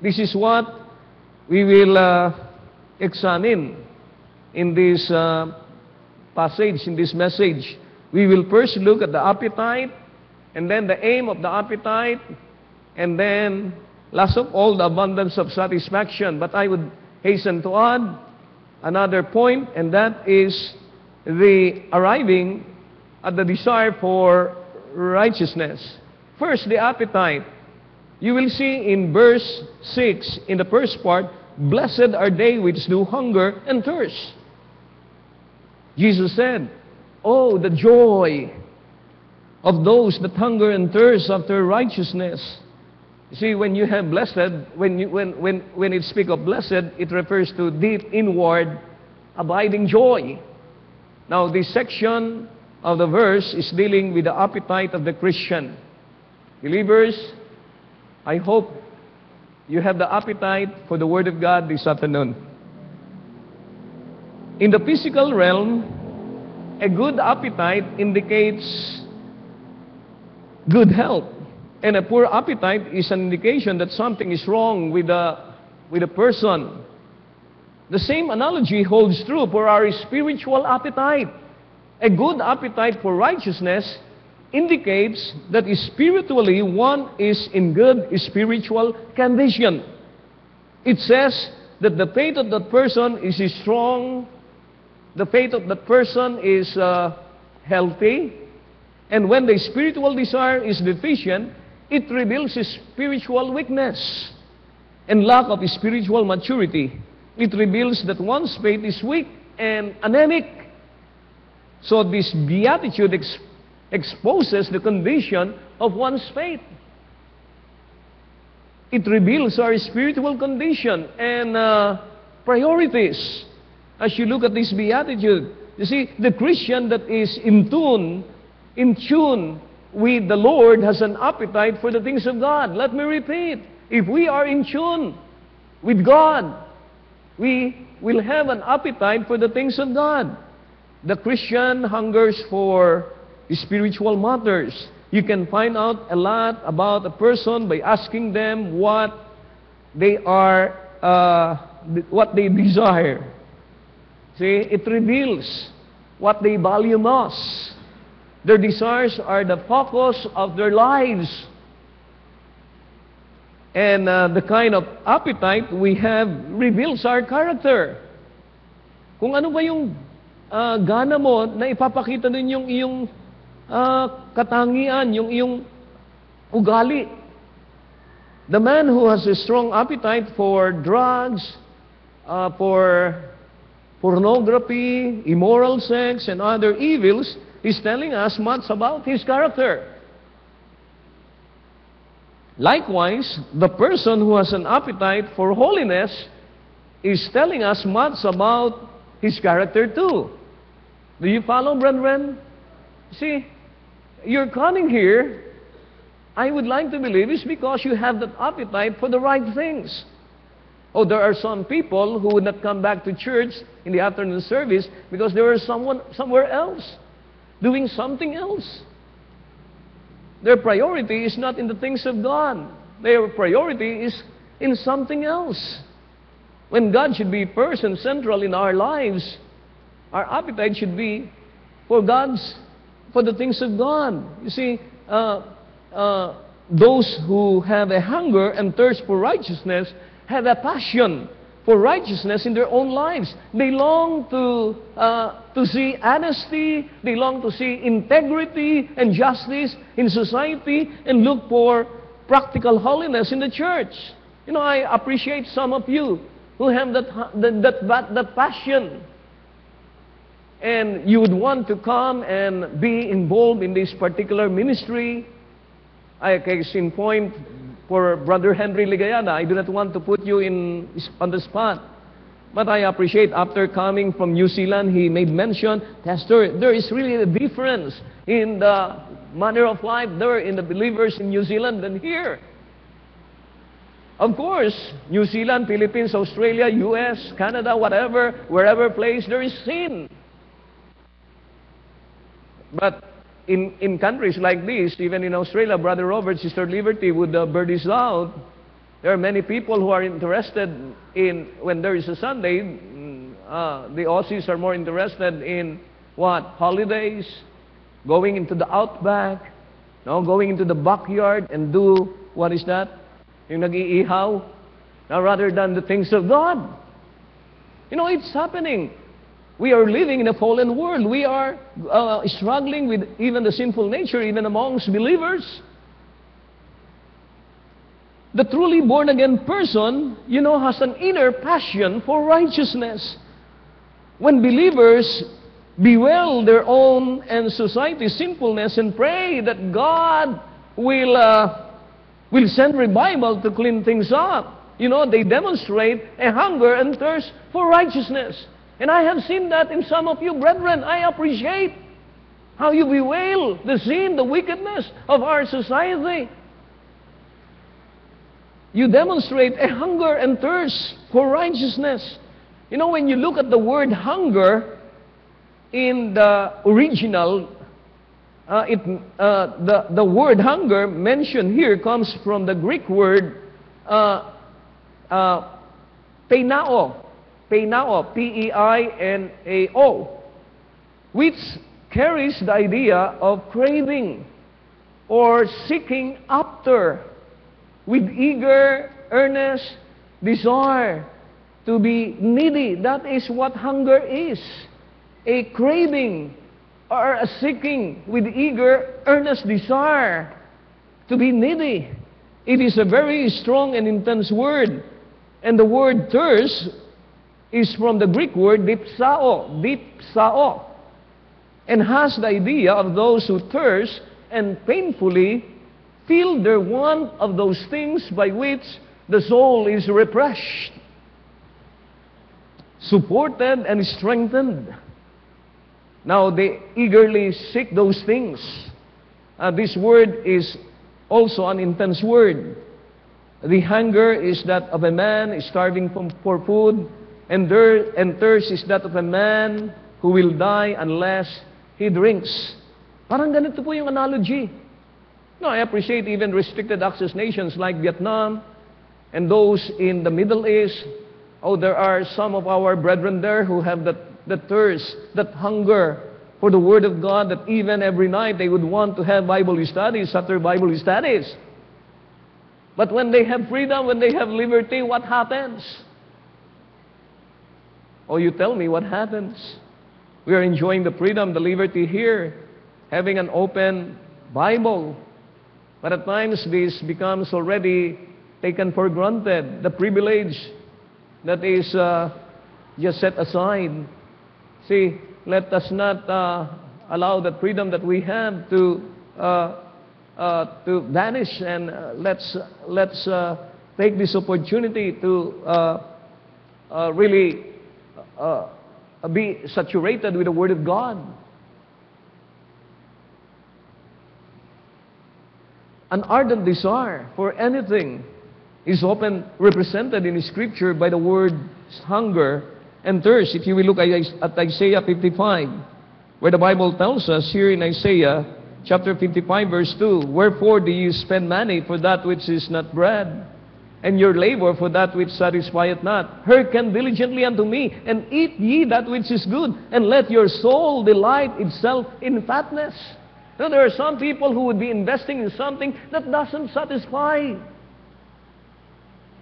This is what we will examine in this passage, in this message. We will first look at the appetite, and then the aim of the appetite, and then, last of all, the abundance of satisfaction. But I would hasten to add another point, and that is the arriving at the desire for righteousness. First, the appetite. You will see in verse 6, in the first part, blessed are they which do hunger and thirst. Jesus said, oh, the joy of those that hunger and thirst after righteousness. You see, when you have blessed, when it speaks of blessed, it refers to deep, inward, abiding joy. Now, this section of the verse is dealing with the appetite of the Christian. Believers, I hope you have the appetite for the Word of God this afternoon. In the physical realm, a good appetite indicates good health. And a poor appetite is an indication that something is wrong with a person. The same analogy holds true for our spiritual appetite. A good appetite for righteousness indicates that spiritually one is in good spiritual condition. It says that the faith of that person is strong, the faith of that person is healthy, and when the spiritual desire is deficient, it reveals spiritual weakness and lack of spiritual maturity. It reveals that one's faith is weak and anemic. So this beatitude exposes the condition of one's faith. It reveals our spiritual condition and priorities. As you look at this beatitude, you see, the Christian that is in tune with the Lord has an appetite for the things of God. Let me repeat, if we are in tune with God, we will have an appetite for the things of God. The Christian hungers for spiritual matters. You can find out a lot about a person by asking them what they desire. See, it reveals what they value most. Their desires are the focus of their lives. And the kind of appetite we have reveals our character. Kung ano ba yung gana mo na ipapakita din yung iyong katangian, yung iyong ugali. The man who has a strong appetite for drugs, for pornography, immoral sex, and other evils, is telling us much about his character. Likewise, the person who has an appetite for holiness is telling us much about his character too. Do you follow, brethren? See, you're coming here, I would like to believe, is because you have that appetite for the right things. Oh, there are some people who would not come back to church in the afternoon service because there was someone somewhere else doing something else. Their priority is not in the things of God. Their priority is in something else. When God should be first and central in our lives, our appetite should be for the things of God. You see, those who have a hunger and thirst for righteousness have a passion for righteousness in their own lives. They long to see honesty, they long to see integrity and justice in society, and look for practical holiness in the church. You know, I appreciate some of you who have that passion, and you would want to come and be involved in this particular ministry. Case in point, for Brother Henry Ligayada, I do not want to put you on the spot. But I appreciate after coming from New Zealand, he made mention, Pastor, there is really a difference in the manner of life there in the believers in New Zealand than here. Of course, New Zealand, Philippines, Australia, US, Canada, whatever, wherever place, there is sin. But in countries like this, even in Australia, Brother Robert, Sister Liberty would bear this out. There are many people who are interested in, when there is a Sunday, the Aussies are more interested in what? Holidays, going into the outback, no, going into the backyard and do, what is that? Yung nag-iihaw, now, rather than the things of God. You know, it's happening. We are living in a fallen world. We are struggling with even the sinful nature, even amongst believers. The truly born-again person, you know, has an inner passion for righteousness. When believers bewail their own and society's sinfulness and pray that God will send revival to clean things up, you know, they demonstrate a hunger and thirst for righteousness. And I have seen that in some of you, brethren. I appreciate how you bewail the sin, the wickedness of our society. You demonstrate a hunger and thirst for righteousness. You know, when you look at the word hunger in the original, the word hunger mentioned here comes from the Greek word peinao, P-E-I-N-A-O, which carries the idea of craving or seeking after with eager, earnest desire to be needy. That is what hunger is. A craving or a seeking with eager, earnest desire to be needy. It is a very strong and intense word. And the word thirst is from the Greek word dipsao, and has the idea of those who thirst and painfully feel their want of those things by which the soul is refreshed, supported, and strengthened. Now they eagerly seek those things. This word is also an intense word. The hunger is that of a man starving for food, and thirst is that of a man who will die unless he drinks. Parang ganito po yung analogy. No, I appreciate even restricted access nations like Vietnam and those in the Middle East. Oh, there are some of our brethren there who have that thirst, that hunger for the Word of God, that even every night they would want to have Bible studies after Bible studies. But when they have freedom, when they have liberty, what happens? Oh, you tell me what happens. We are enjoying the freedom, the liberty here, having an open Bible. But at times this becomes already taken for granted, the privilege that is just set aside. See, let us not allow the freedom that we have to vanish, and let's take this opportunity to really be saturated with the Word of God. An ardent desire for anything is often represented in Scripture by the word hunger and thirst. If you will look at Isaiah 55, where the Bible tells us here in Isaiah chapter 55, verse 2, "Wherefore do you spend money for that which is not bread, and your labor for that which satisfieth not? Hearken diligently unto me, and eat ye that which is good, and let your soul delight itself in fatness." Now, there are some people who would be investing in something that doesn't satisfy.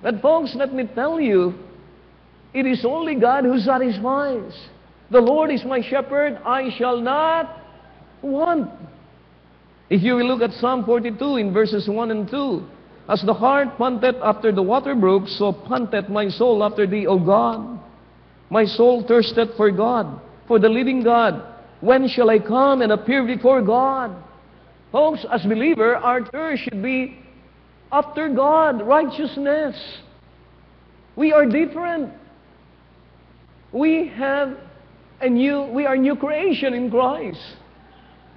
But folks, let me tell you, it is only God who satisfies. The Lord is my shepherd, I shall not want. If you will look at Psalm 42 in verses 1 and 2, "As the hart panteth after the water brook, so panteth my soul after thee, O God. My soul thirsteth for God, for the living God. When shall I come and appear before God?" Folks, as believer, our thirst should be after God, righteousness. We are different. We are new creation in Christ.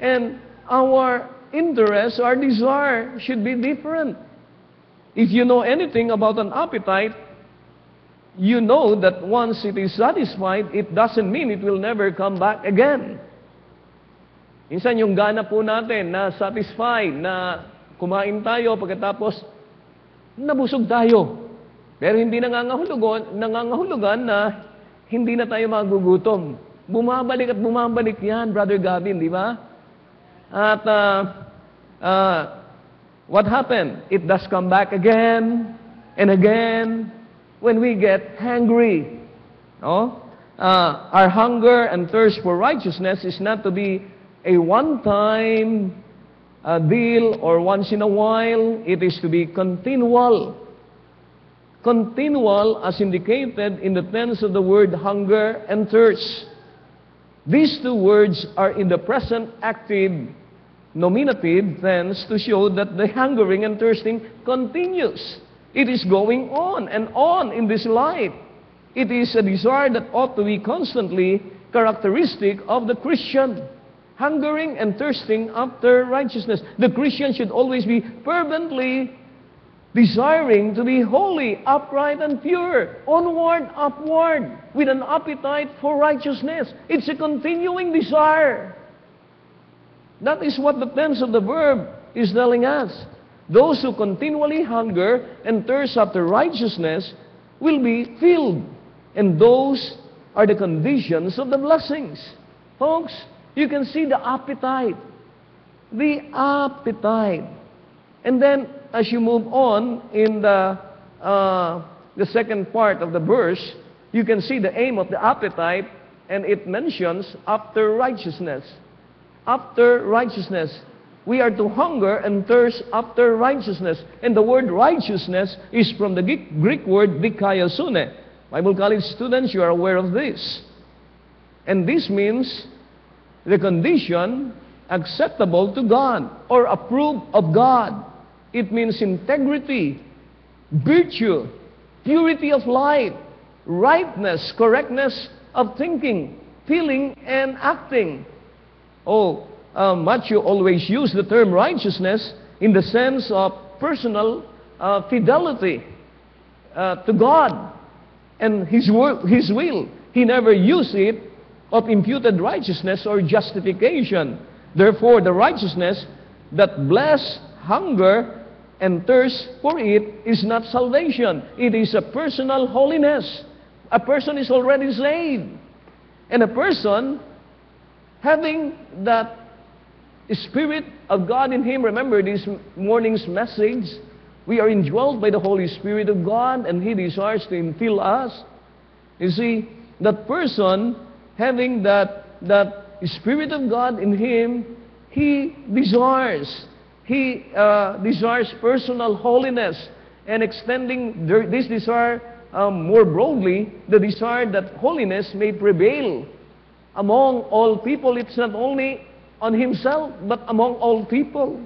And our interest, our desire should be different. If you know anything about an appetite, you know that once it is satisfied, it doesn't mean it will never come back again. Minsan yung gana po natin na satisfied, na kumain tayo, pagkatapos nabusog tayo. Pero hindi nangangahulugan na hindi na tayo magugutom. Bumabalik at bumabalik yan, Brother Gavin, di ba? At what happened? It does come back again and again when we get hungry. No? Our hunger and thirst for righteousness is not to be a one-time deal or once in a while. It is to be continual. Continual as indicated in the tense of the word hunger and thirst. These two words are in the present active nominative tense to show that the hungering and thirsting continues. It is going on and on in this life. It is a desire that ought to be constantly characteristic of the Christian. Hungering and thirsting after righteousness. The Christian should always be fervently desiring to be holy, upright, and pure, onward, upward, with an appetite for righteousness. It's a continuing desire. That is what the tense of the verb is telling us. Those who continually hunger and thirst after righteousness will be filled. And those are the conditions of the blessings. Folks, you can see the appetite. The appetite. And then, as you move on in the second part of the verse, you can see the aim of the appetite, and it mentions after righteousness. After righteousness. We are to hunger and thirst after righteousness. And the word righteousness is from the Greek word dikaiosune. Bible college students, you are aware of this. And this means the condition acceptable to God or approved of God. It means integrity, virtue, purity of life, rightness, correctness of thinking, feeling, and acting. Matthew always used the term righteousness in the sense of personal fidelity to God and His will. He never used it of imputed righteousness or justification. Therefore, the righteousness that bless hunger and thirst for it is not salvation. It is a personal holiness. A person is already saved. And a person having that Spirit of God in him, remember this morning's message, we are indwelt by the Holy Spirit of God and He desires to infill us. You see, that person having that Spirit of God in him, he desires personal holiness, and extending this desire more broadly, the desire that holiness may prevail among all people. It's not only on himself, but among all people.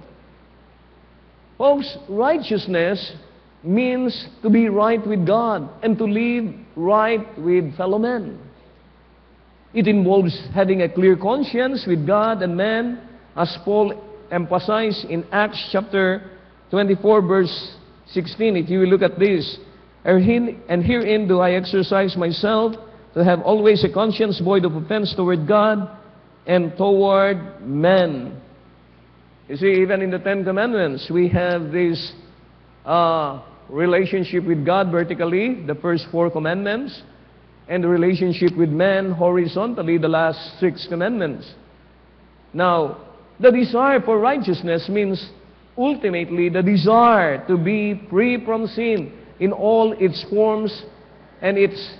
Folks, righteousness means to be right with God and to live right with fellow men. It involves having a clear conscience with God and man, as Paul emphasized in Acts chapter 24, verse 16. If you will look at this, and herein do I exercise myself to have always a conscience void of offense toward God and toward men. You see, even in the Ten Commandments, we have this relationship with God vertically, the first 4 commandments, and the relationship with man horizontally, the last 6 commandments. Now, the desire for righteousness means ultimately the desire to be free from sin in all its forms and its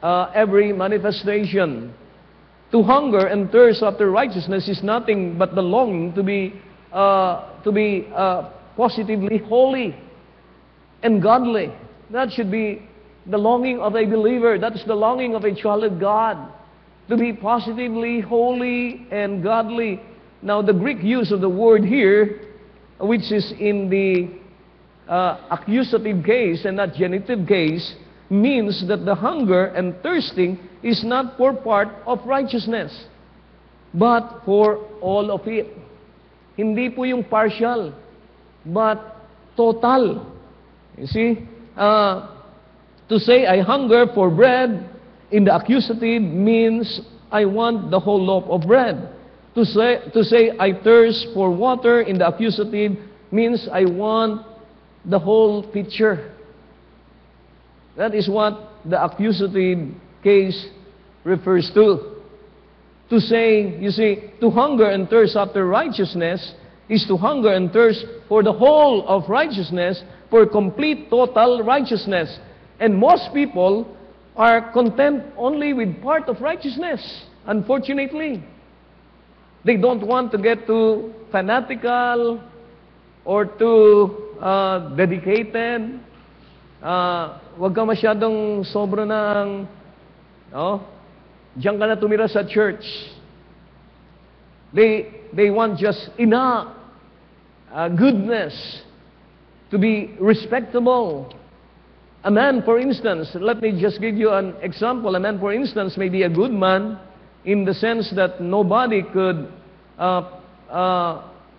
every manifestation. To hunger and thirst after righteousness is nothing but the longing to be positively holy and godly. That should be the longing of a believer. That's the longing of a child of God, to be positively holy and godly. Now, the Greek use of the word here, which is in the accusative case and not genitive case, means that the hunger and thirsting is not for part of righteousness, but for all of it. Hindi po yung partial, but total. You see, to say I hunger for bread in the accusative means I want the whole loaf of bread. To say I thirst for water in the accusative means I want the whole picture. That is what the accusative case refers to. To say, you see, to hunger and thirst after righteousness is to hunger and thirst for the whole of righteousness, for complete, total righteousness. And most people are content only with part of righteousness, unfortunately. They don't want to get too fanatical or too dedicated. Huwag ka masyadong sobra ng, diyan ka na tumira sa church. They want just enough goodness to be respectable. A man, for instance, let me just give you an example. A man, for instance, may be a good man in the sense that nobody could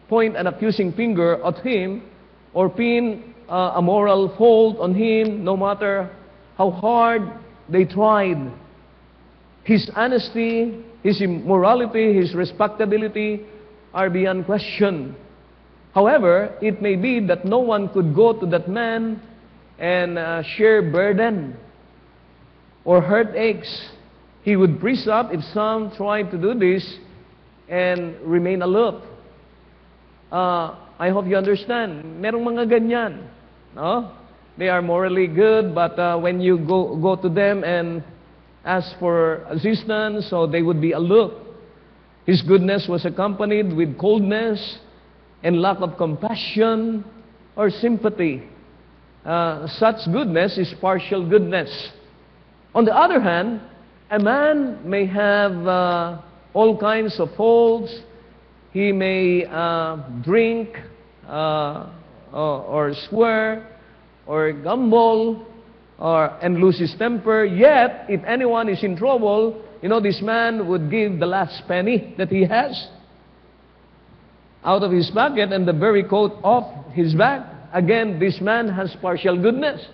point an accusing finger at him or pin a moral fault on him, no matter how hard they tried. His honesty, his morality, his respectability are beyond question. However, it may be that no one could go to that man and share burden or heartaches. He would breeze up if some tried to do this and remain aloof. I hope you understand. Merong mga ganyan. No? They are morally good, but when you go to them and ask for assistance, so they would be aloof. His goodness was accompanied with coldness and lack of compassion or sympathy. Such goodness is partial goodness. On the other hand, a man may have all kinds of faults. He may drink or swear or gamble and lose his temper. Yet, if anyone is in trouble, this man would give the last penny that he has out of his pocket and the very coat off his back. Again, this man has partial goodness.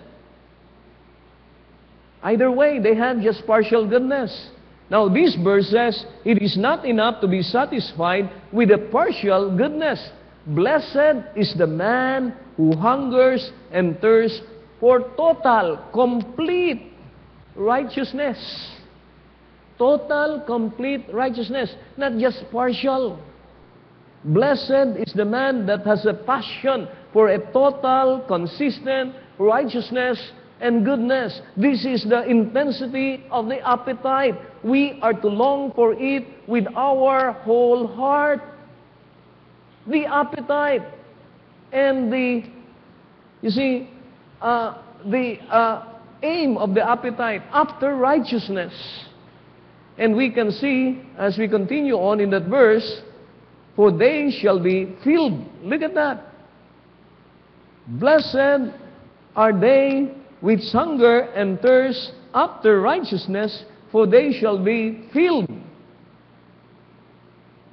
Either way, they have just partial goodness. Now, this verse says, it is not enough to be satisfied with a partial goodness. Blessed is the man who hungers and thirsts for total, complete righteousness. Total, complete righteousness, not just partial. Blessed is the man that has a passion for a total, consistent righteousness and goodness. This is the intensity of the appetite. We are to long for it with our whole heart. The appetite and the aim of the appetite after righteousness. And we can see, as we continue on in that verse, for they shall be filled. Look at that. Blessed are they which hunger and thirst after righteousness, for they shall be filled.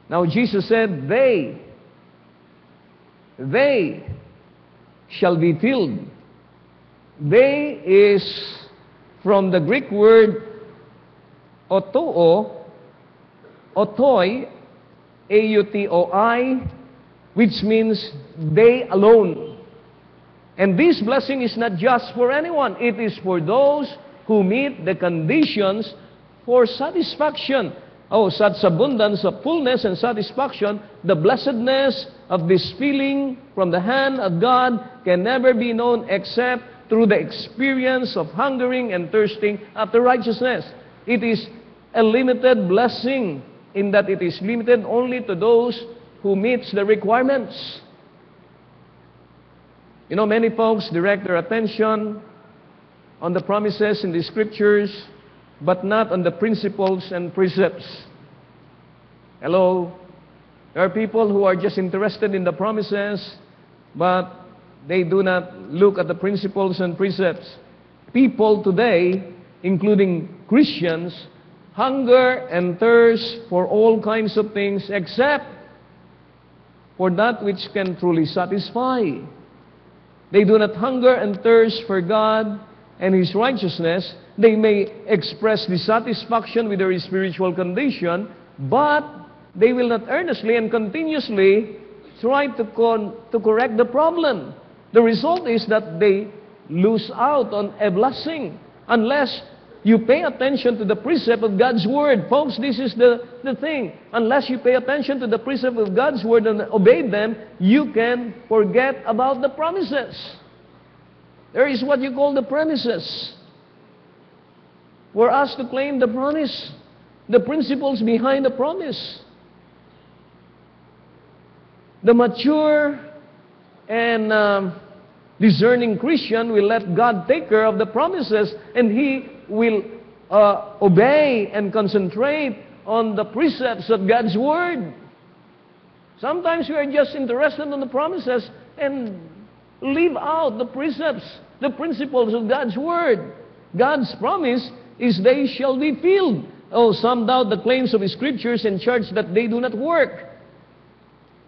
Now Jesus said, they shall be filled. They is from the Greek word otoi, A-U-T-O-I, which means they alone. And this blessing is not just for anyone. It is for those who meet the conditions for satisfaction. Oh, such abundance of fullness and satisfaction, the blessedness of this feeling from the hand of God can never be known except through the experience of hungering and thirsting after righteousness. It is a limited blessing in that it is limited only to those who meets the requirements. Many folks direct their attention on the promises in the Scriptures, but not on the principles and precepts. Hello? There are people who are just interested in the promises, but they do not look at the principles and precepts. People today, including Christians, hunger and thirst for all kinds of things except for that which can truly satisfy. They do not hunger and thirst for God and His righteousness. They may express dissatisfaction with their spiritual condition, but they will not earnestly and continuously try to correct the problem. The result is that they lose out on a blessing unless you pay attention to the precept of God's Word. Folks, this is the thing. Unless you pay attention to the precept of God's Word and obey them, you can forget about the promises. There is what you call the premises. For us to claim the promise, the principles behind the promise. The mature and discerning Christian will let God take care of the promises, and he will obey and concentrate on the precepts of God's Word. Sometimes we are just interested in the promises and leave out the precepts, the principles of God's Word. God's promise is they shall be filled. Oh, some doubt the claims of Scriptures and charge that they do not work.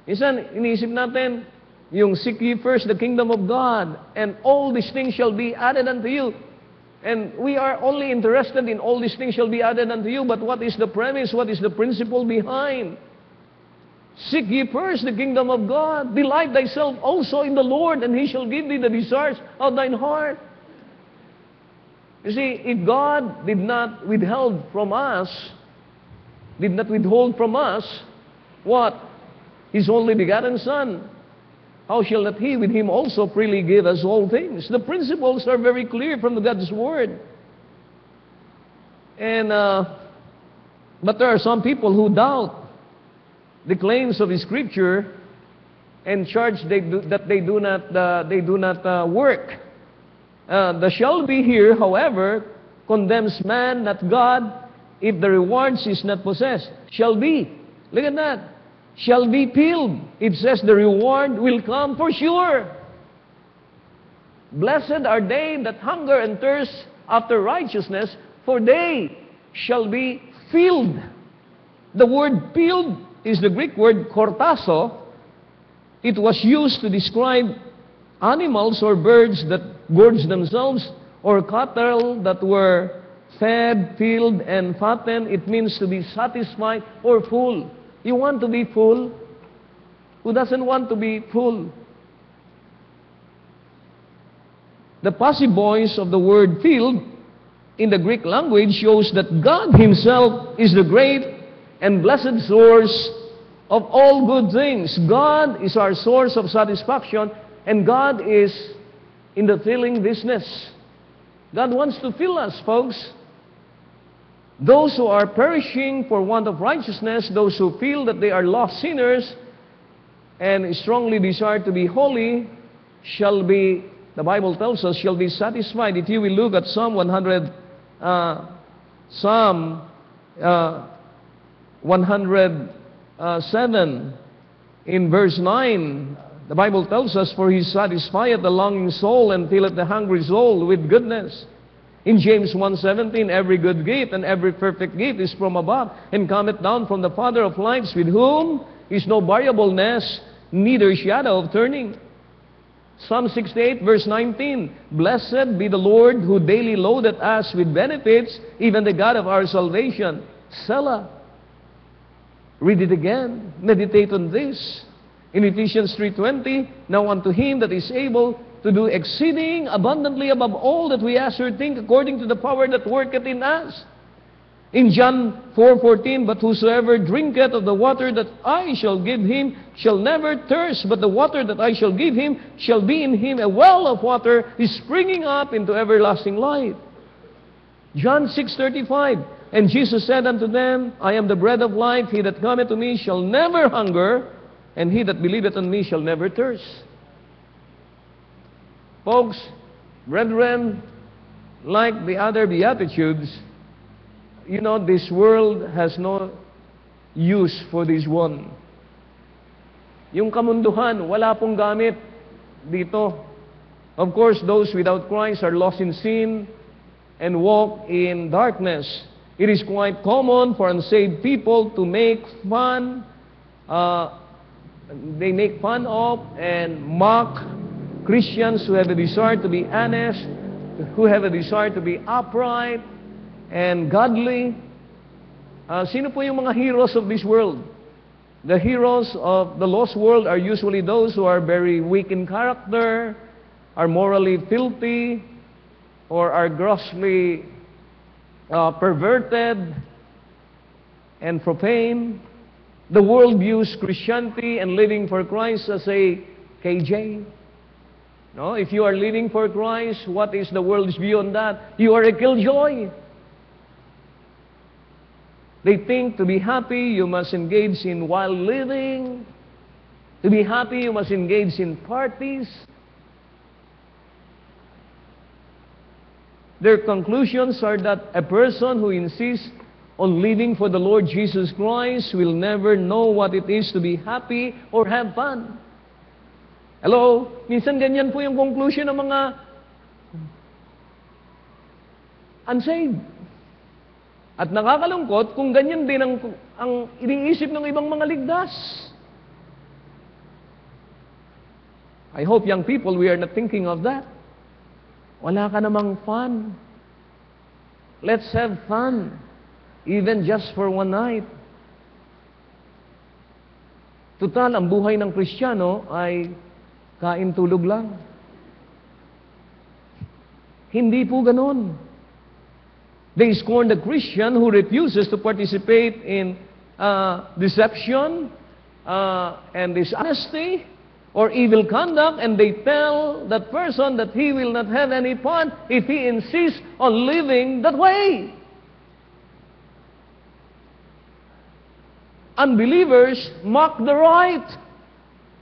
Minsan, iniisip natin, yung seek ye first the kingdom of God, and all these things shall be added unto you. And we are only interested in all these things shall be added unto you, but what is the premise? What is the principle behind? Seek ye first the kingdom of God. Delight thyself also in the Lord, and He shall give thee the desires of thine heart. You see, if God did not withhold from us, what? His only begotten Son, how shall not He with Him also freely give us all things? The principles are very clear from God's Word. And but there are some people who doubt the claims of Scripture and charge that they do not work. The shall be here, however, condemns man, not God, if the rewards is not possessed. Shall be. Look at that. Shall be filled. It says the reward will come for sure. Blessed are they that hunger and thirst after righteousness, for they shall be filled. The word filled is the Greek word kortaso. It was used to describe animals or birds that gorge themselves, or cattle that were fed, filled, and fattened. It means to be satisfied or full. You want to be full? Who doesn't want to be full? The passive voice of the word filled in the Greek language shows that God Himself is the great and blessed source of all good things. God is our source of satisfaction, and God is in the filling business. God wants to fill us, folks. Those who are perishing for want of righteousness, those who feel that they are lost sinners and strongly desire to be holy, shall be, the Bible tells us, shall be satisfied. If you will look at Psalm 107 in verse 9, the Bible tells us, for He satisfieth the longing soul and filleth the hungry soul with goodness. In James 1:17, every good gift and every perfect gift is from above, and cometh down from the Father of lights, with whom is no variableness, neither shadow of turning. Psalm 68, verse 19, blessed be the Lord, who daily loadeth us with benefits, even the God of our salvation. Selah. Read it again. Meditate on this. In Ephesians 3:20, now unto Him that is able to do exceeding abundantly above all that we ask or think, according to the power that worketh in us. In John 4:14, but whosoever drinketh of the water that I shall give him shall never thirst, but the water that I shall give him shall be in him a well of water springing up into everlasting life. John 6:35, and Jesus said unto them, I am the bread of life, he that cometh to me shall never hunger, and he that believeth on me shall never thirst. Folks, brethren, like the other Beatitudes, you know, this world has no use for this one. Yung kamunduhan, wala pong gamit dito. Of course, those without Christ are lost in sin and walk in darkness. It is quite common for unsaved people to make fun. They make fun of and mock Christians who have a desire to be honest, who have a desire to be upright and godly. Sino po yung mga heroes of this world? The heroes of the lost world are usually those who are very weak in character are morally filthy or are grossly perverted and profane. The world views Christianity and living for Christ as a KJ. No, if you are living for Christ, what is the world's view on that? You are a killjoy. They think to be happy, you must engage in wild living. To be happy, you must engage in parties. Their conclusions are that a person who insists on living for the Lord Jesus Christ will never know what it is to be happy or have fun. Hello? Minsan ganyan po yung conclusion ng mga unsaved. At nakakalungkot kung ganyan din ang iniisip ng ibang mga ligtas. I hope, young people, we are not thinking of that. Wala ka namang fun. Let's have fun, even just for one night. Tutal, ang buhay ng Kristiyano ay kain tulog lang. Hindi po ganon. They scorn the Christian who refuses to participate in deception and dishonesty or evil conduct, and they tell that person that he will not have any fun if he insists on living that way. Unbelievers mock the right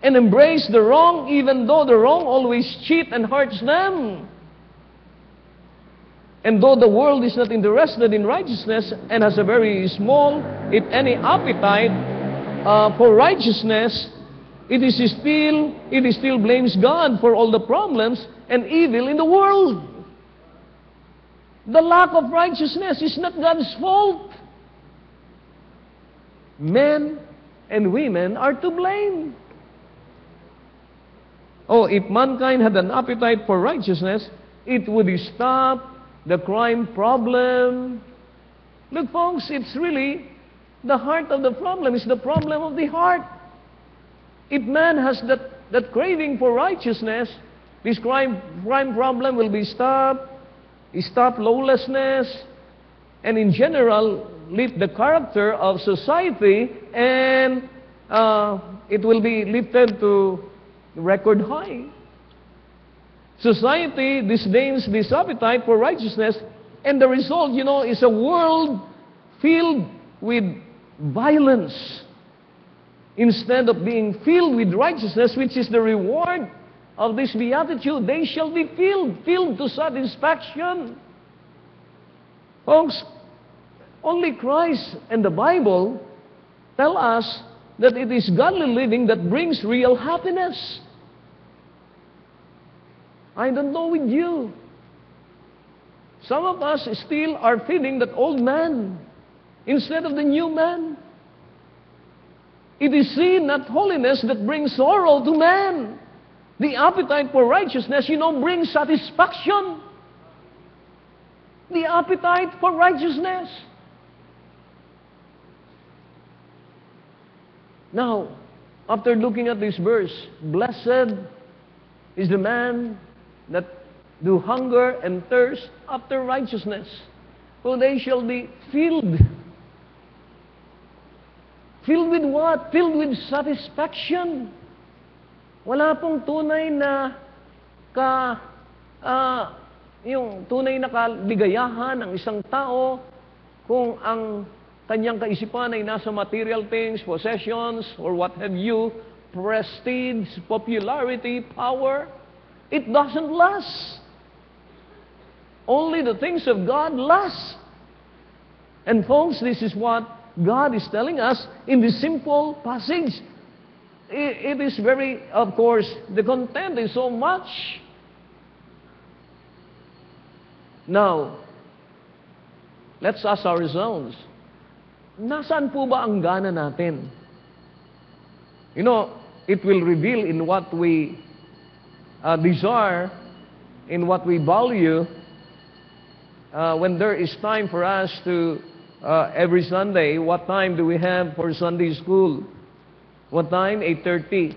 and embrace the wrong, even though the wrong always cheat and hurts them. And though the world is not interested in righteousness and has a very small, if any, appetite for righteousness, it still blames God for all the problems and evil in the world. The lack of righteousness is not God's fault. Men and women are to blame. Oh, if mankind had an appetite for righteousness, it would stop the crime problem. Look, folks, it's really the heart of the problem. It's the problem of the heart. If man has that craving for righteousness, this crime problem will be stopped. Stop lawlessness, and in general, lift the character of society, and it will be lifted to record high. Society disdains this appetite for righteousness, and the result, is a world filled with violence instead of being filled with righteousness, which is the reward of this beatitude. They shall be filled to satisfaction. Folks, only Christ and the Bible tell us that it is godly living that brings real happiness. I don't know with you. Some of us still are feeding that old man instead of the new man. It is sin, not holiness, that brings sorrow to man. The appetite for righteousness, brings satisfaction. The appetite for righteousness. Now, after looking at this verse, blessed is the man that do hunger and thirst after righteousness, for they shall be filled. Filled with what? Filled with satisfaction. Wala pong tunay na yung tunay na kaligayahan ng isang tao kung ang kanyang kaisipan ay nasa material things, possessions, or what have you, prestige, popularity, power. It doesn't last. Only the things of God last. And folks, this is what God is telling us in this simple passage. It is very, of course, the content is so much. Now, let's ask ourselves, nasaan po ba ang gana natin? It will reveal in what we desire, in what we value, when there is time for us to, every Sunday, what time do we have for Sunday school? What time? 8:30.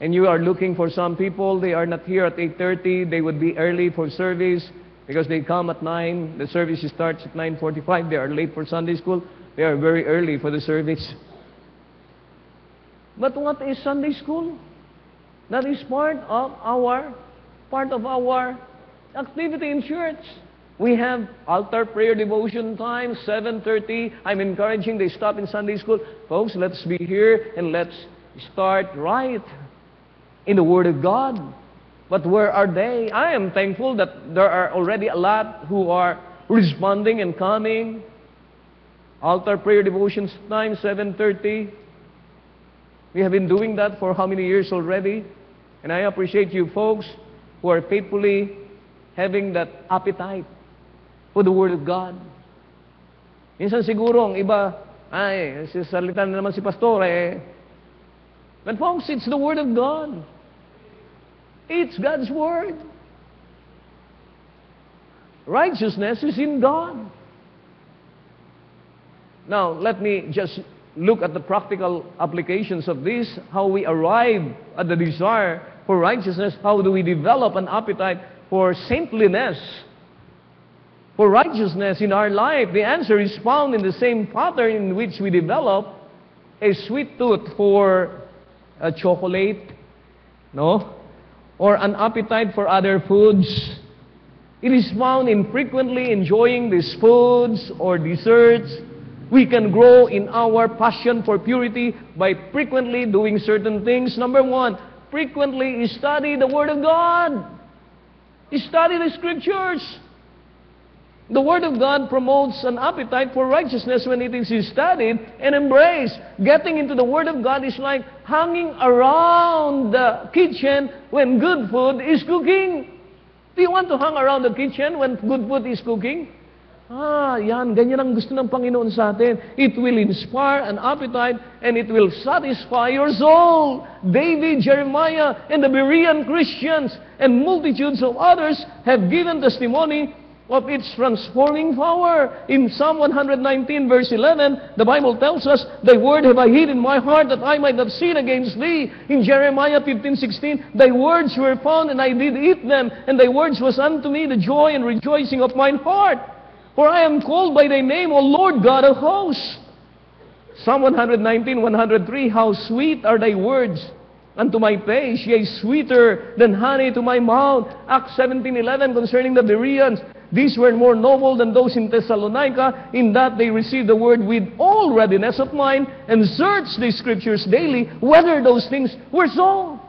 and you are looking for some people, they are not here at 8:30, they would be early for service because they come at 9, the service starts at 9:45, they are late for Sunday school, they are very early for the service. But what is Sunday school? That is part of our activity in church. We have altar prayer devotion time, 7:30. I'm encouraging they stop in Sunday school. Folks, let's be here and let's start right in the Word of God. But where are they? I am thankful that there are already a lot who are responding and coming. Altar prayer devotions time, 7:30. We have been doing that for how many years already? And I appreciate you folks who are faithfully having that appetite for the Word of God. Minsan siguro ang iba, ay, salita na naman si pastor eh. But folks, it's the Word of God. It's God's Word. Righteousness is in God. Now, let me just look at the practical applications of this, how we arrive at the desire for righteousness, how do we develop an appetite for saintliness, for righteousness in our life. The answer is found in the same pattern in which we develop a sweet tooth for a chocolate, no? Or an appetite for other foods. It is found in frequently enjoying these foods or desserts. We can grow in our passion for purity by frequently doing certain things. Number one, frequently study the Word of God. Study the Scriptures. The Word of God promotes an appetite for righteousness when it is studied and embraced. Getting into the Word of God is like hanging around the kitchen when good food is cooking. Do you want to hang around the kitchen when good food is cooking? Yan, ganyan ang gusto ng Panginoon sa atin. It will inspire an appetite and it will satisfy your soul. David, Jeremiah, and the Berean Christians and multitudes of others have given testimony of its transforming power. In Psalm 119 verse 11, the Bible tells us, Thy word have I hid in my heart that I might not sin against Thee. In Jeremiah 15:16, Thy words were found and I did eat them, and Thy words was unto me the joy and rejoicing of mine heart. For I am called by Thy name, O Lord God of hosts. Psalm 119, 103, How sweet are Thy words unto my taste, yea, sweeter than honey to my mouth. Acts 17:11, concerning the Bereans, these were more noble than those in Thessalonica, in that they received the word with all readiness of mind, and searched the Scriptures daily, whether those things were so.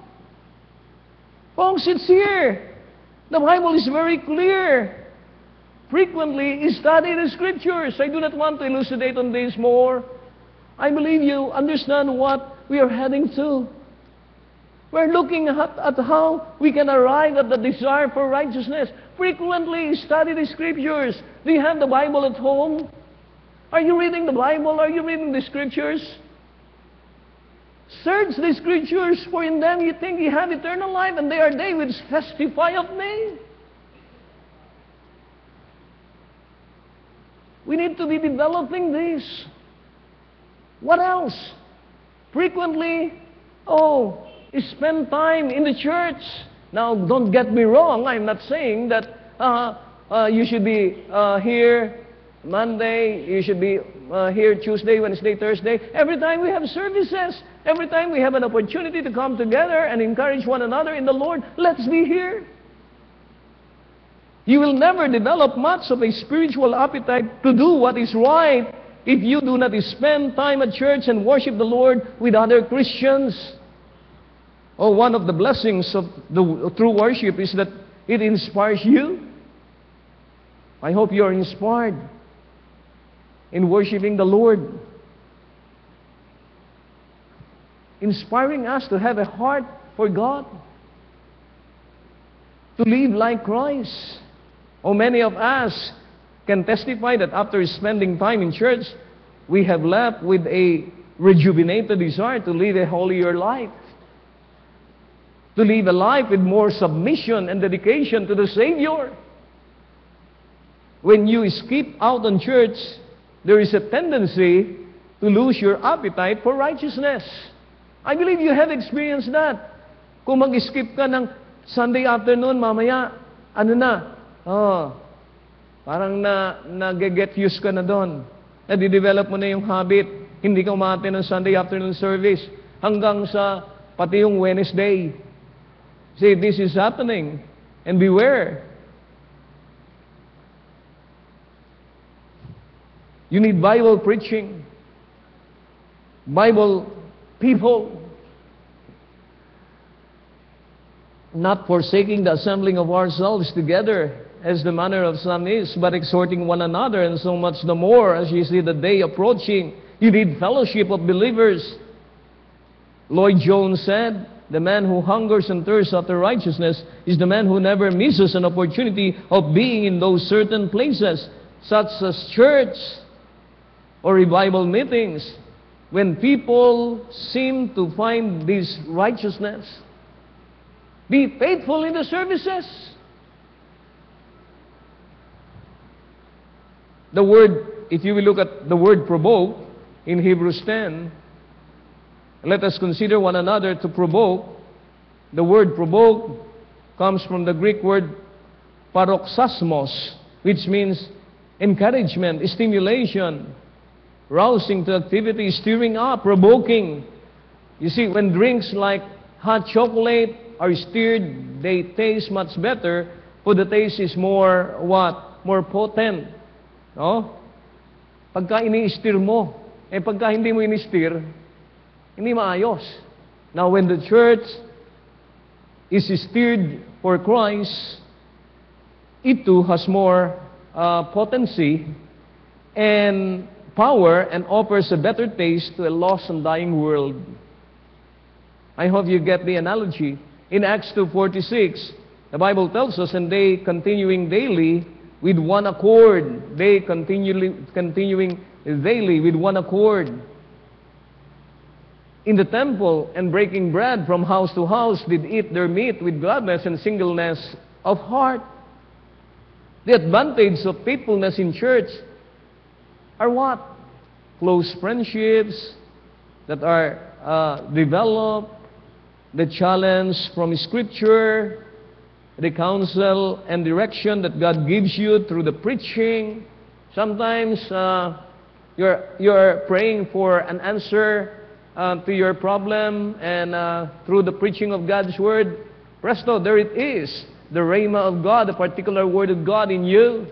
Folks, it's here. The Bible is very clear. Frequently study the Scriptures. I do not want to elucidate on this more. I believe you understand what we are heading to. We're looking at how we can arrive at the desire for righteousness. Frequently study the Scriptures. Do you have the Bible at home? Are you reading the Bible? Are you reading the Scriptures? Search the Scriptures, for in them you think you have eternal life, and they are they which testify of me. We need to be developing this. What else? Frequently, spend time in the church. Now, don't get me wrong. I'm not saying that you should be here Monday, you should be here Tuesday, Wednesday, Thursday. Every time we have services, every time we have an opportunity to come together and encourage one another in the Lord, let's be here. You will never develop much of a spiritual appetite to do what is right if you do not spend time at church and worship the Lord with other Christians. One of the blessings of the true worship is that it inspires you. I hope you are inspired in worshiping the Lord. Inspiring us to have a heart for God, to live like Christ. Many of us can testify that after spending time in church, we have left with a rejuvenated desire to live a holier life, to live a life with more submission and dedication to the Savior. When you skip out on church, there is a tendency to lose your appetite for righteousness. I believe you have experienced that. Kung mag-skip ka ng Sunday afternoon, mamaya, ano na? Parang nag-get used ka na doon. Nadidevelop mo na yung habit. Hindi ka umate ng Sunday afternoon service. Hanggang sa pati yung Wednesday. See, this is happening. And beware. You need Bible preaching. Bible people. Not forsaking the assembling of ourselves together, as the manner of some is, but exhorting one another, and so much the more as you see the day approaching. You need fellowship of believers. Lloyd Jones said, the man who hungers and thirsts after righteousness is the man who never misses an opportunity of being in those certain places, such as church or revival meetings, when people seem to find this righteousness. Be faithful in the services. The word, if you will look at the word provoke in Hebrews 10, let us consider one another to provoke. The word provoke comes from the Greek word paroxysmos, which means encouragement, stimulation, rousing to activity, stirring up, provoking. You see, when drinks like hot chocolate are stirred, they taste much better, for the taste is more what? More potent. No? Pagka ini-stir mo, pagka hindi mo ini-stir, hindi maayos. Now, when the church is stirred for Christ, it too has more potency and power and offers a better taste to a lost and dying world. I hope you get the analogy. In Acts 2:46, the Bible tells us, and they continuing daily with one accord. They continuing daily with one accord in the temple, and breaking bread from house to house, did eat their meat with gladness and singleness of heart. The advantage of faithfulness in church are what? Close friendships that are developed, the challenge from Scripture, the counsel and direction that God gives you through the preaching. Sometimes you're praying for an answer to your problem, and through the preaching of God's Word, presto, there it is. The rhema of God, the particular Word of God in you.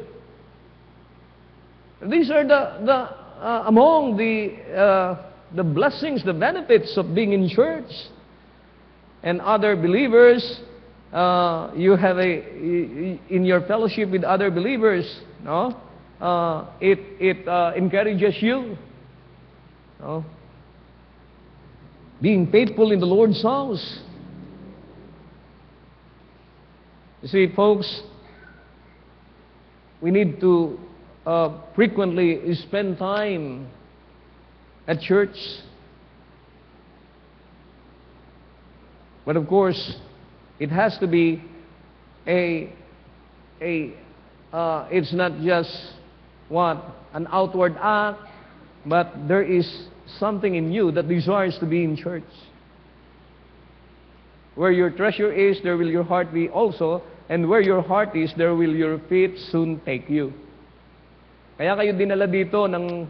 These are among the blessings, the benefits of being in church. And other believers, you have in your fellowship with other believers, no? It encourages you, no? Being faithful in the Lord's house. You see, folks, we need to frequently spend time at church. But of course, it has to be it's not just an outward act, but there is something in you that desires to be in church. Where your treasure is, there will your heart be also, and where your heart is, there will your feet soon take you. Kaya kayo dinala dito ng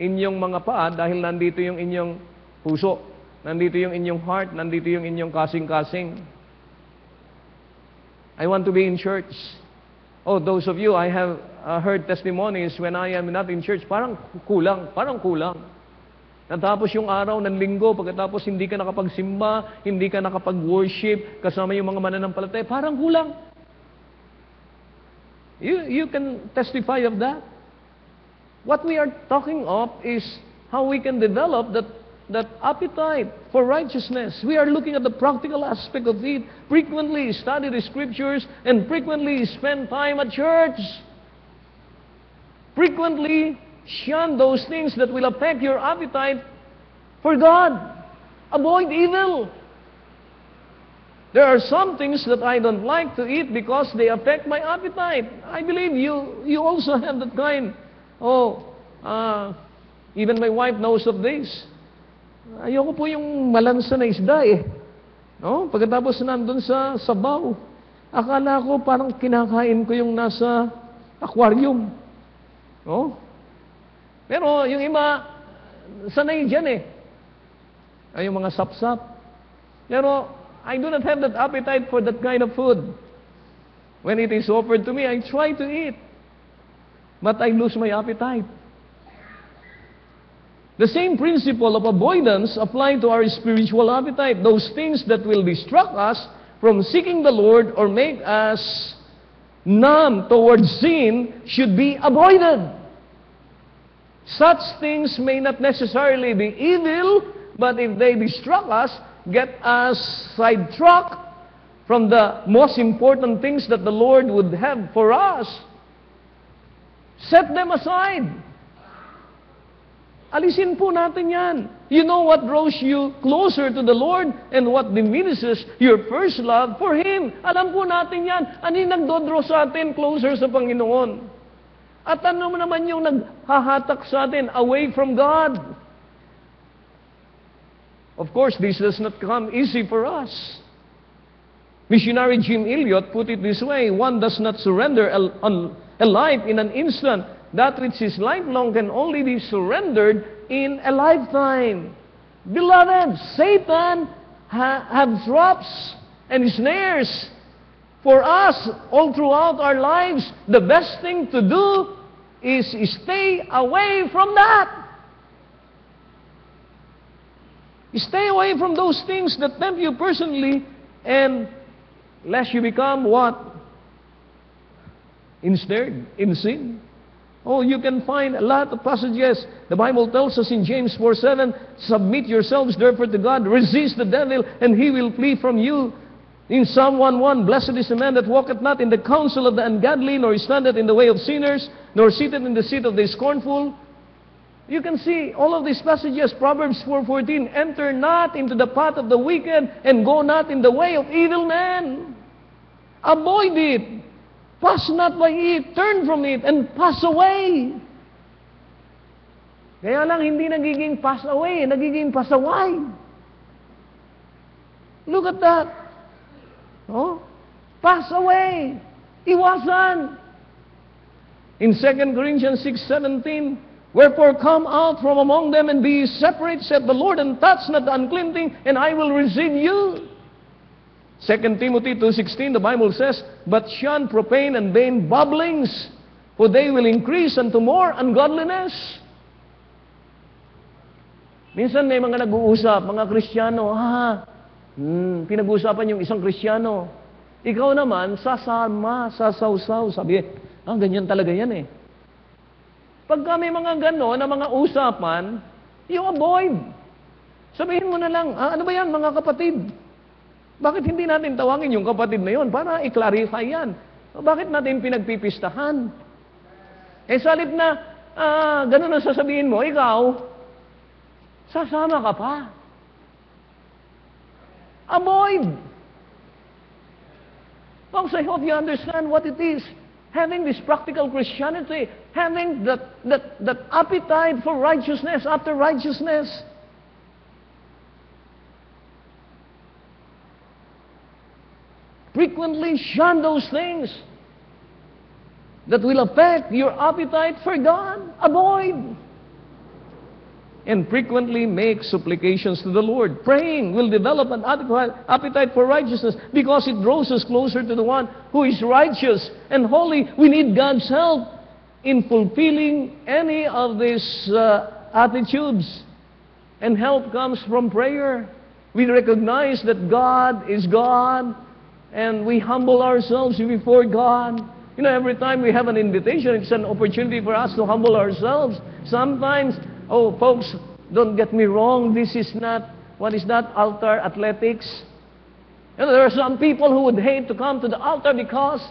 inyong mga paa dahil nandito yung inyong puso, nandito yung inyong heart, nandito yung inyong kasing-kasing. I want to be in church. Oh, those of you, I have heard testimonies when I am not in church, parang kulang. Natapos yung araw ng linggo, pagkatapos hindi ka nakapagsimba, hindi ka nakapag-worship, kasama yung mga mananampalataya, parang kulang. You can testify of that. What we are talking of is how we can develop that appetite for righteousness. We are looking at the practical aspect of it. Frequently study the Scriptures and frequently spend time at church. Frequently shun those things that will affect your appetite for God. Avoid evil. There are some things that I don't like to eat because they affect my appetite. I believe you also have that kind. Even my wife knows of this. Ayoko po yung malansa na isda eh. No? Pagkatapos nandun sa sabaw, akala ko parang kinakain ko yung nasa aquarium. No? Pero yung iba, sanay dyan eh. Ay, yung mga sapsap. Pero I do not have that appetite for that kind of food. When it is offered to me, I try to eat. But I lose my appetite. The same principle of avoidance apply to our spiritual appetite. Those things that will distract us from seeking the Lord or make us numb towards sin should be avoided. Such things may not necessarily be evil, but if they distract us, get us sidetracked from the most important things that the Lord would have for us, set them aside. Alisin po natin yan. You know what draws you closer to the Lord and what diminishes your first love for Him. Alam po natin yan. Ano yung nagdodraw sa atin closer sa Panginoon? At ano naman yung naghahatak sa atin away from God? Of course, this does not come easy for us. Missionary Jim Elliot put it this way: one does not surrender a life in an instant. That which is lifelong can only be surrendered in a lifetime. Beloved, Satan have traps and snares for us all throughout our lives. The best thing to do is stay away from that. Stay away from those things that tempt you personally, and lest you become what? Ensnared in sin. Oh, you can find a lot of passages. The Bible tells us in James 4:7, submit yourselves therefore to God, resist the devil, and he will flee from you. In Psalm 1:1, blessed is the man that walketh not in the counsel of the ungodly, nor standeth in the way of sinners, nor sitteth in the seat of the scornful. You can see all of these passages. Proverbs 4:14, enter not into the path of the wicked, and go not in the way of evil men. Avoid it. Pass not by it. Turn from it and pass away. Kaya lang hindi nagiging pass away, nagiging pasaway. Look at that. Oh? Pass away. Iwasan. In 2 Corinthians 6:17, wherefore come out from among them and be separate, said the Lord, and touch not the unclean thing, and I will receive you. 2 Timothy 2:16, the Bible says, but shun profane and vain babblings, for they will increase unto more ungodliness. Minsan may mga nag-uusap, mga Kristiyano, pinag-uusapan yung isang Kristiyano. Ikaw naman, sasama, sasawsaw. Sabi, ganyan talaga yan eh. Pagka may mga gano'n na mga usapan, you avoid. Sabihin mo na lang, ano ba yan mga kapatid? Bakit hindi natin tawagin yung kapatid na yun para i-clarify yan? Bakit natin pinagpipistahan? Sa halip na gano'n ang sasabihin mo, ikaw, sasama ka pa. Avoid. Folks, I hope you understand what it is. Having this practical Christianity, having that appetite for righteousness, after righteousness. Frequently shun those things that will affect your appetite for God. Avoid. And frequently make supplications to the Lord. Praying will develop an appetite for righteousness because it draws us closer to the one who is righteous and holy. We need God's help in fulfilling any of these attitudes. And help comes from prayer. We recognize that God is God, and we humble ourselves before God. You know, every time we have an invitation, it's an opportunity for us to humble ourselves. Sometimes, folks, don't get me wrong, this is not, what is that, altar athletics? You know, there are some people who would hate to come to the altar because,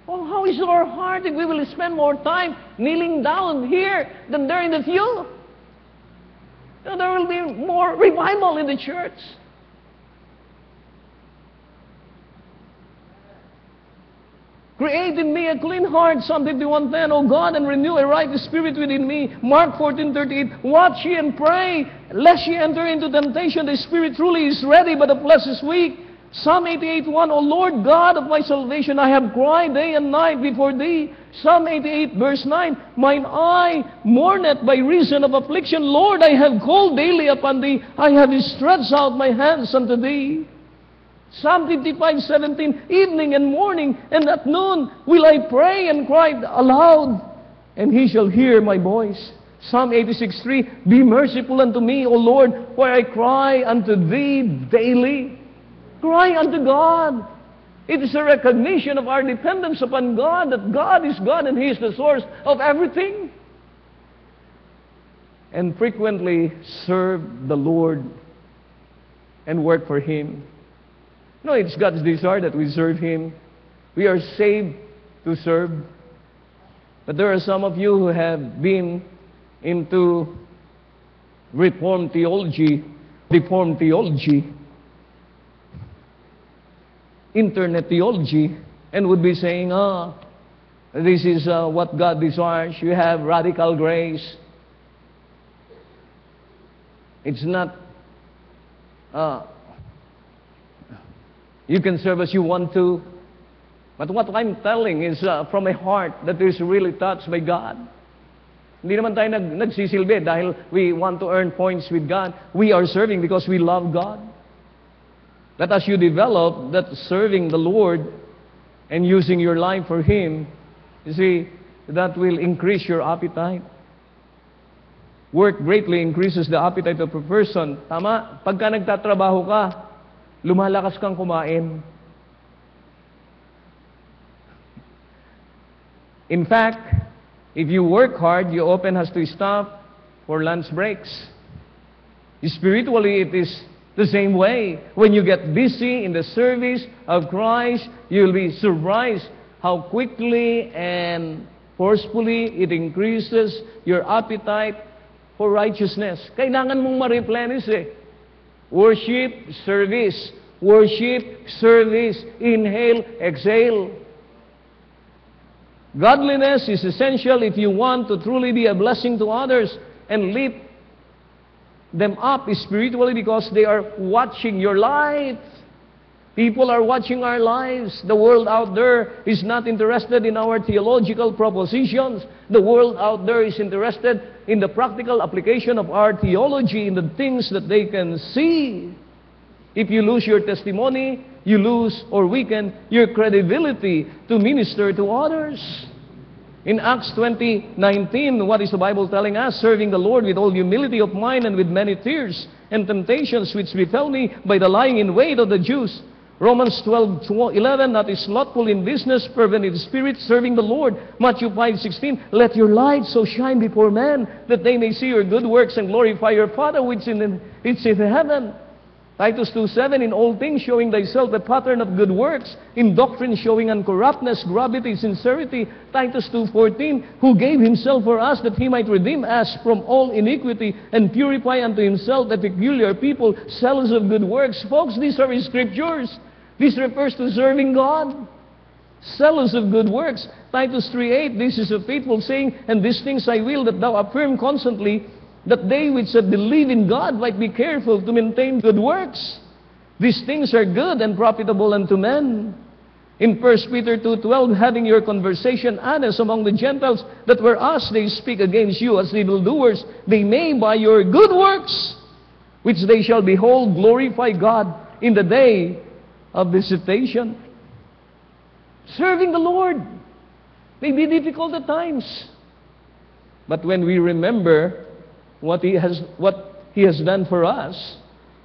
how is our heart if we will spend more time kneeling down here than there in the pew? You know, there will be more revival in the church. Create in me a clean heart, Psalm 51:10, O God, and renew a right spirit within me. Mark 14:38, watch ye and pray, lest ye enter into temptation. The spirit truly is ready, but the flesh is weak. Psalm 88:1, O Lord God of my salvation, I have cried day and night before thee. Psalm 88 verse 9, mine eye mourneth by reason of affliction. Lord, I have called daily upon thee. I have stretched out my hands unto thee. Psalm 55:17, evening and morning and at noon will I pray and cry aloud, and he shall hear my voice. Psalm 86:3, be merciful unto me, O Lord, for I cry unto thee daily. Cry unto God. It is a recognition of our dependence upon God, that God is God and He is the source of everything. And frequently serve the Lord and work for Him. No, it's God's desire that we serve Him. We are saved to serve. But there are some of you who have been into Reformed theology, Reformed theology, internet theology, and would be saying, this is what God desires. You have radical grace. It's not, you can serve as you want to. But what I'm telling is from a heart that is really touched by God. Hindi naman tayo nagsisilbi dahil we want to earn points with God. We are serving because we love God. That as you develop that serving the Lord and using your life for Him, you see, that will increase your appetite. Work greatly increases the appetite of a person. Tama? Pagka nagtatrabaho ka, lumalakas kang kumain. In fact, if you work hard, you often have to stop for lunch breaks. Spiritually, it is the same way. When you get busy in the service of Christ, you'll be surprised how quickly and forcefully it increases your appetite for righteousness. Kailangan mong ma-replenish eh. Worship, service. Worship, service. Inhale, exhale. Godliness is essential if you want to truly be a blessing to others and lift them up spiritually, because they are watching your life. People are watching our lives. The world out there is not interested in our theological propositions. The world out there is interested in the practical application of our theology, in the things that they can see. If you lose your testimony, you lose or weaken your credibility to minister to others. In Acts 20:19, what is the Bible telling us? Serving the Lord with all humility of mind and with many tears and temptations which befell me by the lying in wait of the Jews. Romans 12:11, not is slothful in business, fervent in spirit, serving the Lord. Matthew 5:16, let your light so shine before men that they may see your good works and glorify your Father which is in heaven. Titus 2:7, in all things showing thyself a pattern of good works, in doctrine showing uncorruptness, gravity, sincerity. Titus 2:14, who gave himself for us that he might redeem us from all iniquity and purify unto himself a peculiar people, zealous of good works. Folks, these are scriptures. This refers to serving God. Zealous of good works. Titus 3:8, this is a faithful saying, and these things I will that thou affirm constantly, that they which have believed in God might be careful to maintain good works. These things are good and profitable unto men. In 1 Peter 2:12, having your conversation honest among the Gentiles, that whereas they speak against you as evildoers, they may by your good works, which they shall behold, glorify God in the day of visitation. Serving the Lord may be difficult at times. But when we remember what He has done for us,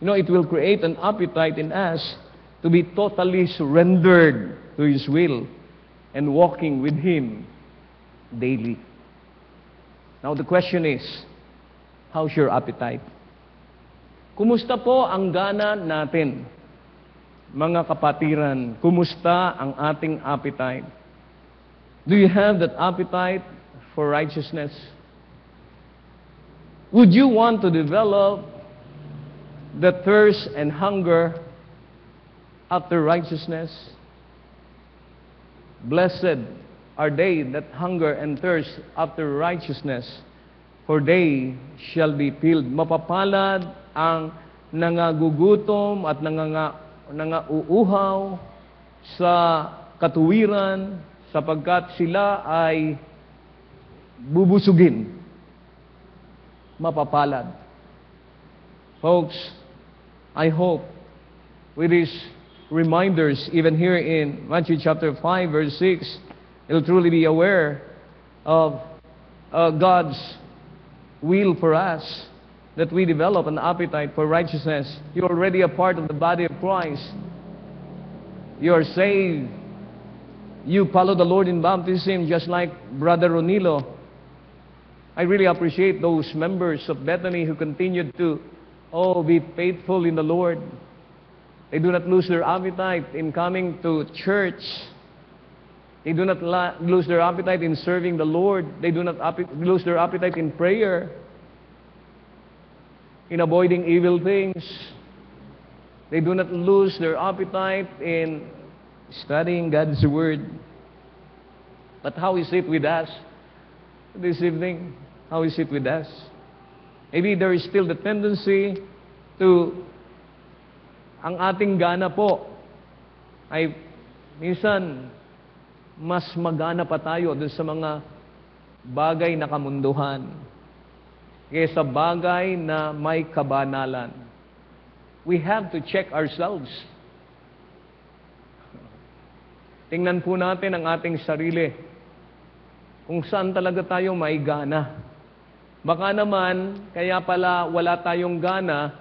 it will create an appetite in us to be totally surrendered to His will and walking with Him daily. Now the question is, how's your appetite? Kumusta po ang gana natin? Mga kapatiran, kumusta ang ating appetite? Do you have that appetite for righteousness? Would you want to develop the thirst and hunger after righteousness? Blessed are they that hunger and thirst after righteousness, for they shall be filled. Mapapalad ang nangagugutom at nangauuhaw sa katuwiran, sapagkat sila ay bubusugin. Mapapalad. Folks, I hope with these reminders, even here in Matthew chapter 5, verse 6, you'll truly be aware of God's will for us, that we develop an appetite for righteousness. You're already a part of the body of Christ. You are saved. You follow the Lord in baptism, just like Brother Ronilo. I really appreciate those members of Bethany who continued to, be faithful in the Lord. They do not lose their appetite in coming to church. They do not lose their appetite in serving the Lord. They do not lose their appetite in prayer, in avoiding evil things. They do not lose their appetite in studying God's Word. But how is it with us this evening? How is it with us? Maybe there is still the tendency to, ang ating gana po ay minsan mas magana pa tayo dun sa mga bagay na kamunduhan kaysa bagay na may kabanalan. We have to check ourselves. Tingnan po natin ang ating sarili, kung saan talaga tayo may gana. Baka naman, kaya pala wala tayong gana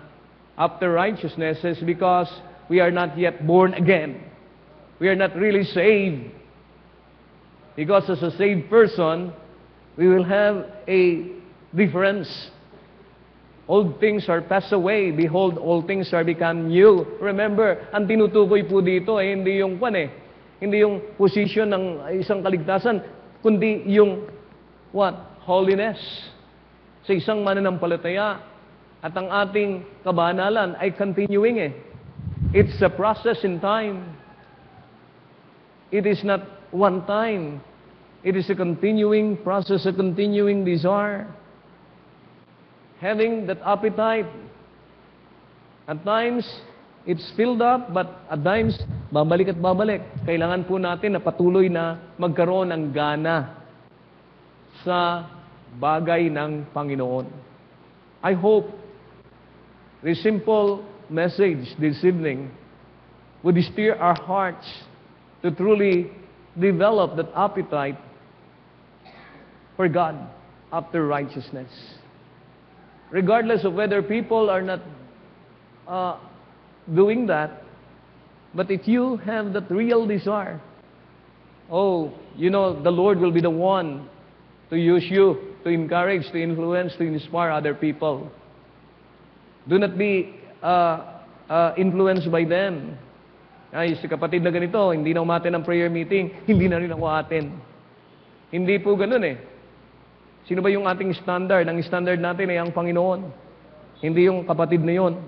after righteousness is because we are not yet born again. We are not really saved. Because as a saved person, we will have a difference. Old things are passed away. Behold, all things are become new. Remember, ang tinutukoy po dito ay hindi yung hindi yung position ng isang kaligtasan, kundi yung holiness sa isang mananampalataya. At ang ating kabanalan ay continuing It's a process in time. It is not one time. It is a continuing process, a continuing desire. Having that appetite. At times, it's filled up, but at times, babalik at babalik. Kailangan po natin na patuloy na magkaroon ng gana sa bagay ng Panginoon. I hope this simple message this evening would stir our hearts to truly develop that appetite for God after righteousness. Regardless of whether people are not doing that, but if you have that real desire, the Lord will be the one to use you, to encourage, to influence, to inspire other people. Do not be influenced by them. Ay, si kapatid na ganito, hindi na umaten ng prayer meeting, hindi na rin ako aten. Hindi po ganun Sino ba yung ating standard? Ang standard natin ay ang Panginoon. Hindi yung kapatid na yon.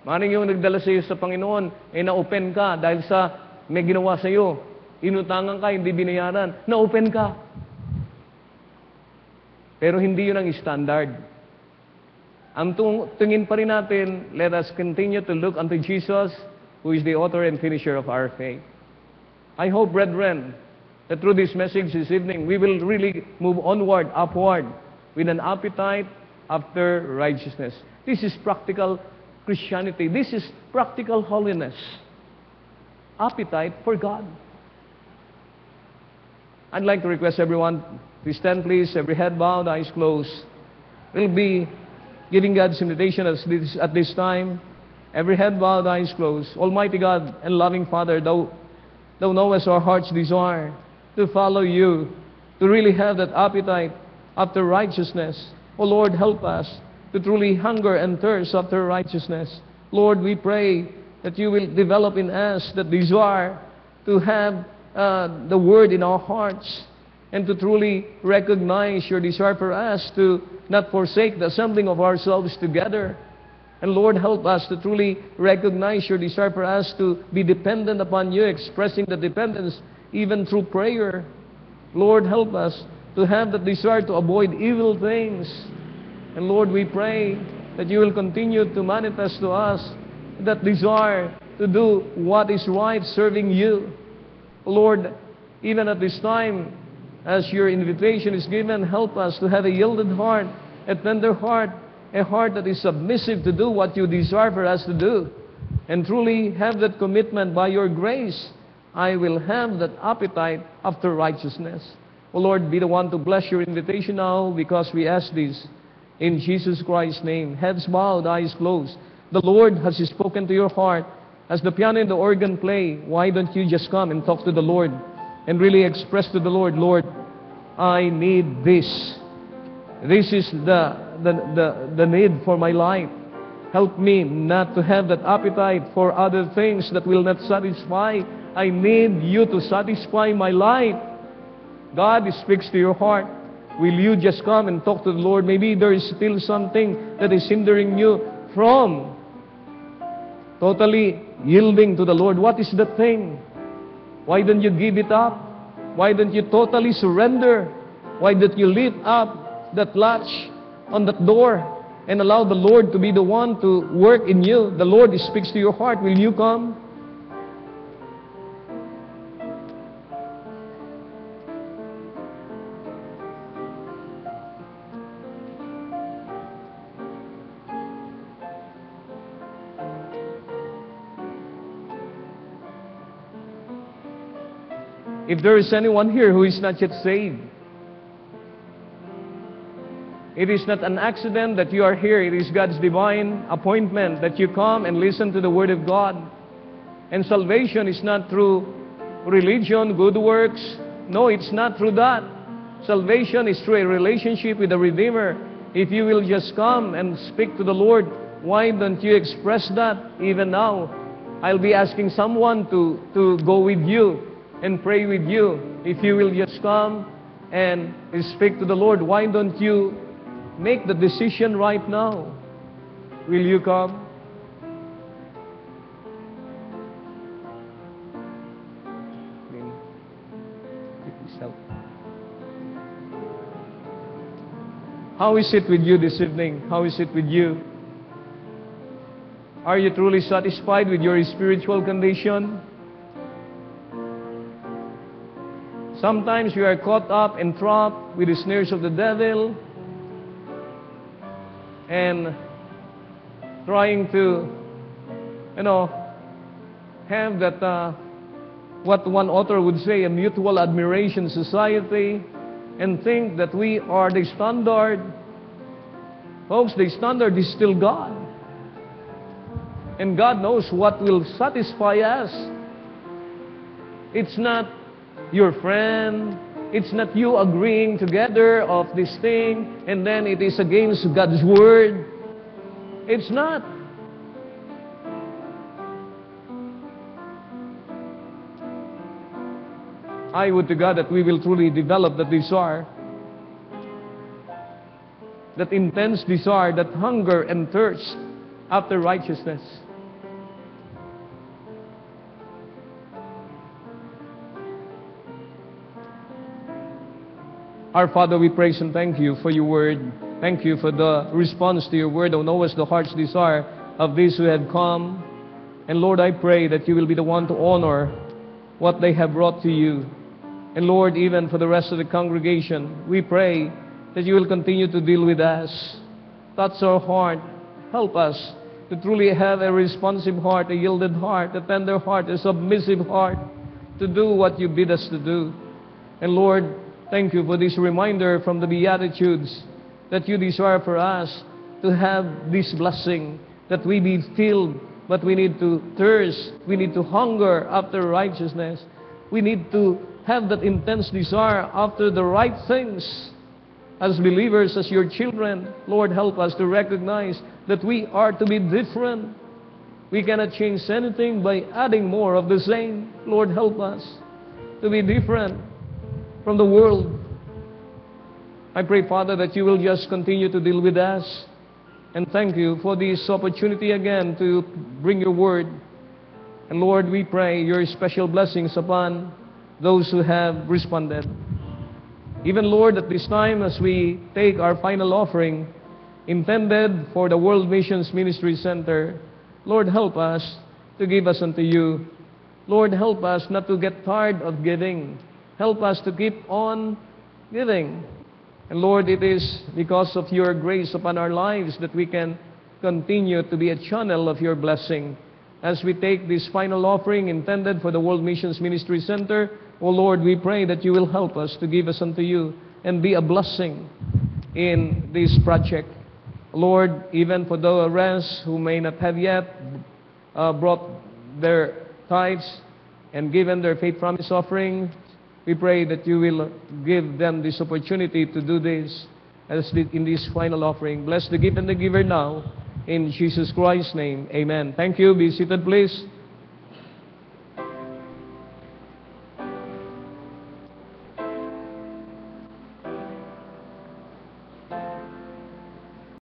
Maring yung nagdala sa iyo sa Panginoon, na-open ka dahil sa may ginawa sa iyo. Inutangan ka, hindi binayaran. Na-open ka. Pero hindi yun ang standard. Ang tingin pa rin natin, let us continue to look unto Jesus, who is the author and finisher of our faith. I hope, brethren, that through this message this evening, we will really move onward, upward, with an appetite after righteousness. This is practical Christianity. This is practical holiness. Appetite for God. I'd like to request everyone to stand, please, every head bowed, eyes closed. We'll be giving God's invitation at this time. Every head bowed, eyes closed. Almighty God and loving Father, Thou knowest our heart's desire to follow You, to really have that appetite after righteousness. Oh Lord, help us to truly hunger and thirst after righteousness. Lord, we pray that You will develop in us that desire to have the Word in our hearts and to truly recognize Your desire for us to not forsake the assembling of ourselves together. And Lord, help us to truly recognize Your desire for us to be dependent upon You, expressing the dependence even through prayer. Lord, help us to have that desire to avoid evil things. And Lord, we pray that you will continue to manifest to us that desire to do what is right, serving you. Lord, even at this time, as your invitation is given, help us to have a yielded heart, a tender heart, a heart that is submissive to do what you desire for us to do, and truly have that commitment by your grace. I will have that appetite after righteousness. O Lord, be the one to bless your invitation now, because we ask this in Jesus Christ's name. Heads bowed, eyes closed. The Lord has spoken to your heart. As the piano and the organ play, why don't you just come and talk to the Lord and really express to the Lord, Lord, I need this. This is the need for my life. Help me not to have that appetite for other things that will not satisfy. I need you to satisfy my life. God speaks to your heart. Will you just come and talk to the Lord? Maybe there is still something that is hindering you from totally yielding to the Lord. What is the thing? Why don't you give it up? Why don't you totally surrender? Why don't you lift up that latch on that door and allow the Lord to be the one to work in you? The Lord speaks to your heart. Will you come? If there is anyone here who is not yet saved, it is not an accident that you are here. It is God's divine appointment that you come and listen to the Word of God. And salvation is not through religion, good works. No, it's not through that. Salvation is through a relationship with the Redeemer. If you will just come and speak to the Lord, why don't you express that even now? I'll be asking someone to go with you and pray with you. If you will just come and speak to the Lord, why don't you make the decision right now? Will you come? How is it with you this evening? How is it with you? Are you truly satisfied with your spiritual condition? Sometimes you are caught up and trapped with the snares of the devil and trying to, have that, what one author would say, a mutual admiration society, and think that we are the standard. Folks, the standard is still God. And God knows what will satisfy us. It's not your friend. It's not you agreeing together of this thing, and then it is against God's Word. It's not. I would to God that we will truly develop that desire, that intense desire, that hunger and thirst after righteousness. Our Father, we praise and thank you for your word. Thank you for the response to your word. Oh, know us the heart's desire of these who have come. And Lord, I pray that you will be the one to honor what they have brought to you. And Lord, even for the rest of the congregation, we pray that you will continue to deal with us. Touch our heart. Help us to truly have a responsive heart, a yielded heart, a tender heart, a submissive heart, to do what you bid us to do. And Lord, thank you for this reminder from the Beatitudes that you desire for us to have this blessing, that we be filled, but we need to thirst, we need to hunger after righteousness. We need to have that intense desire after the right things. As believers, as your children, Lord, help us to recognize that we are to be different. We cannot change anything by adding more of the same. Lord, help us to be different from the world. I pray, Father, that you will just continue to deal with us. And thank you for this opportunity again to bring your word. And Lord, we pray your special blessings upon those who have responded. Even, Lord, at this time, as we take our final offering intended for the World Missions Ministry Center, Lord, help us to give us unto you. Lord, help us not to get tired of giving. Help us to keep on giving. And Lord, it is because of your grace upon our lives that we can continue to be a channel of your blessing. As we take this final offering intended for the World Missions Ministry Center, O Lord, we pray that you will help us to give us unto you and be a blessing in this project. Lord, even for the rest who may not have yet brought their tithes and given their faith promise offering, we pray that you will give them this opportunity to do this in this final offering. Bless the gift and the giver now. In Jesus Christ's name, amen. Thank you. Be seated, please.